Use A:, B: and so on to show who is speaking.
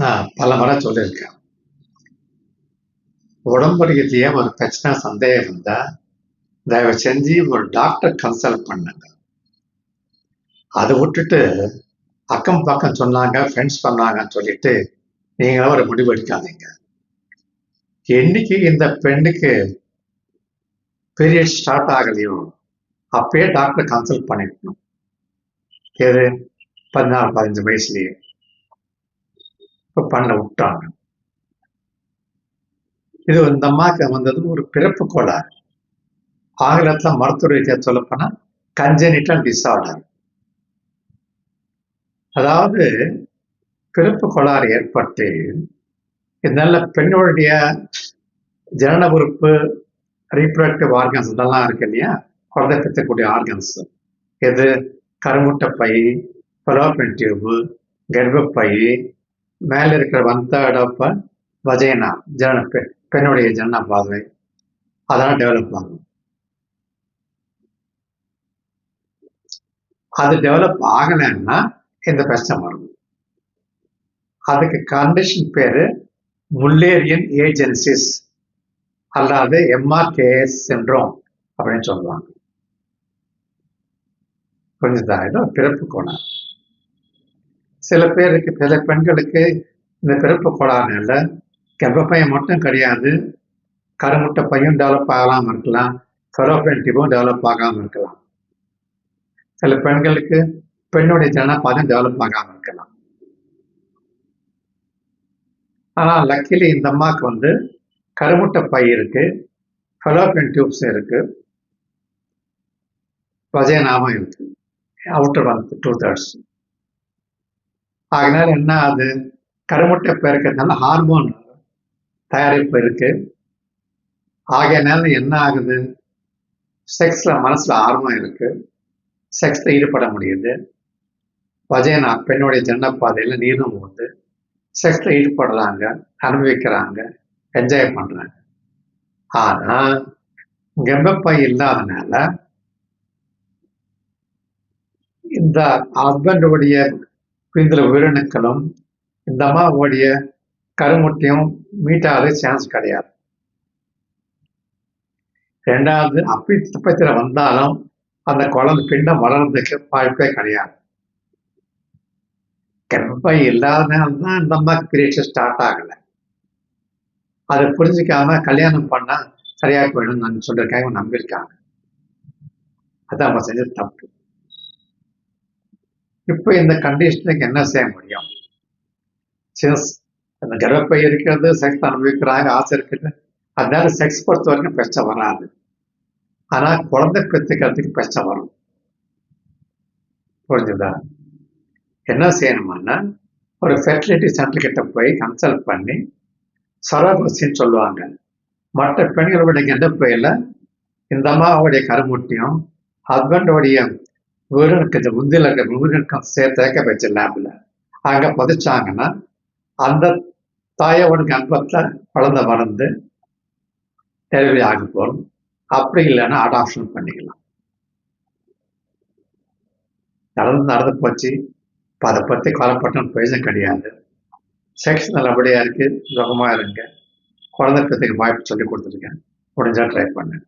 A: நான் பலமுறை சொல்லியிருக்கேன். உடம்பு ரீதியா ஒரு பிரச்சனை சந்தேகம் இருந்தா, தயவு செஞ்சு ஒரு டாக்டர் கன்சல்ட் பண்ணுங்க. அதை விட்டுட்டு அக்கம் பக்கம் சொன்னாங்க, ஃப்ரெண்ட்ஸ் பண்ணாங்கன்னு சொல்லிட்டு நீங்களும் ஒரு முடிவு எடுக்காதீங்க. என்னைக்கு இந்த பெண்ணுக்கு பீரியட் ஸ்டார்ட் ஆகலையோ அப்பயே டாக்டர் கன்சல்ட் பண்ணிக்கணும். எது 14-15 வயசுலயே. இப்போ பண்ண விட்டாங்க. இது இந்த அம்மாவுக்கு வந்தது ஒரு பிறப்பு கோளாறு. ஆங்கிலத்தில் மருத்துவ ரீதியா சொல்லப்போனா கன்ஜெனிட்டல் டிசார்டர். அதாவது பிறப்பு கோளாறு ஏற்பட்டு இதனால பெண்ணுடைய ஜனன உறுப்பு, ரீப்ரடக்டிவ் ஆர்கன்ஸ் இதெல்லாம் இருக்கு இல்லையா, குழந்தை பெற்றக்கூடிய ஆர்கன்ஸ். எது கருமுட்டைப்பை, ஃபெலோப்பியன் டியூபு, கர்ப்பப்பை, மேல இருக்கிற 1/3 ஆஃப் வஜைனா, பெண்ணுடைய ஜனன பாதை, அதெல்லாம் டெவலப் ஆகும். அது டெவலப் ஆகலைன்னா இந்த பிரச்சனை வரும். அதுக்கு கண்டிஷன் பேரு முல்லேரியன் ஏஜென்சிஸ் அல்லாது MRKS சிண்ட்ரோம் அப்படின்னு சொல்லுவாங்க. புரிஞ்சுதா? இது பிறப்பு கோளாறு. சில பேருக்கு, சில பெண்களுக்கு இந்த பிறப்பு கோளாறுனால கர்ப்பப்பையன் மட்டும் கிடையாது, கருமுட்டை பையும் டெவலப் ஆகலாம் இருக்கலாம், ஃபெலோப்பியன் டியூபும் டெவலப் ஆகாமல் இருக்கலாம். சில பெண்களுக்கு பெண்ணுடைய ஜனனபாதையும் டெவலப் ஆகாமல் இருக்கலாம். ஆனால் லக்கிலி இந்த அம்மாவுக்கு வந்து கருமுட்டை பை இருக்கு, ஃபெலோப்பியன் டியூப்ஸ் இருக்கு, வஜைனாவும் இருக்கு, அவுட்டர் 2/3. அதனால என்ன ஆகுது, கருமுட்டை பை இருக்கிறதுனால ஹார்மோன் தயாரிப்பு இருக்கு. ஆகையனால என்ன ஆகுது, செக்ஸ்ல மனசுல ஆர்வம் இருக்கு, செக்ஸ்ல ஈடுபட முடியுது. வஜைனா பெண்ணுடைய ஜனனப்பாதையில நீரும் போகுது, செக்ஸ்ல ஈடுபடுறாங்க, அனுபவிக்கிறாங்க, என்ஜாய் பண்றாங்க. ஆனா கர்ப்பப்பை இல்லாதனால இந்த ஹஸ்பண்டுடைய பிந்திர உயிரணுக்களும் இந்த அம்மாவுடைய கருமுட்டையும் மீட் ஆக சான்ஸ் கிடையாது. ரெண்டாவது அப்பத்திர வந்தாலும் அந்த குழந்தை பிண்டம் வளர்றதுக்கு வாய்ப்பே கிடையாது. கர்ப்பப்பை இல்லாதனால தான் இந்த அம்மாவுக்கு பீரியட்ஸ் ஸ்டார்ட் ஆகலை. அதை புரிஞ்சுக்காம கல்யாணம் பண்ணா சரியா போயிடும் நான் சொல்லியிருக்காங்க, நம்பியிருக்காங்க. அதான் அவங்க செஞ்ச தப்பு. இப்போ இந்த கண்டிஷனுக்கு என்ன செய்ய முடியும்? அந்த கர்ப்பப்பை இருக்கிறது, செக்ஸ் அனுபவிக்கிறாங்க, ஆசை இருக்குது, அதனால செக்ஸ் பொறுத்த வரைக்கும் பிரச்சனை வராது. ஆனா குழந்தை பெற்றுக்கிறதுக்கு பிரச்சனை வரும். புரிஞ்சுதா? என்ன செய்யணுமான்னா ஒரு ஃபெர்டிலிட்டி சென்டர் கிட்ட போய் கன்சல்ட் பண்ணி சரோகசின்னு சொல்லுவாங்க. மற்ற பெண்களுடைய கர்ப்பப்பையில இந்த அம்மாவுடைய கருமுட்டியும் ஹஸ்பண்டோடைய உயிரினுக்கு முந்தில இருக்கிற உயிரினுக்கும் சேர்த்து வச்ச லேப்ல அங்க புதைச்சாங்கன்னா அந்த தாயோட கர்ப்பத்துல குழந்தை வளர்ந்து டெலிவரி ஆக போகும். அப்படி இல்லைன்னா அடாப்ஷன் பண்ணிக்கலாம். நடந்து போச்சு. அதை பற்றி கவலைப்பட்ட பிரயோஜனம் கிடையாது. செக்ஸ் நல்லபடியா இருக்கு, சுகமா இருங்க. குழந்தை பெற்றுக்கு வாய்ப்பு சொல்லி கொடுத்துருக்கேன். முடிஞ்சா ட்ரை பண்ணுங்க.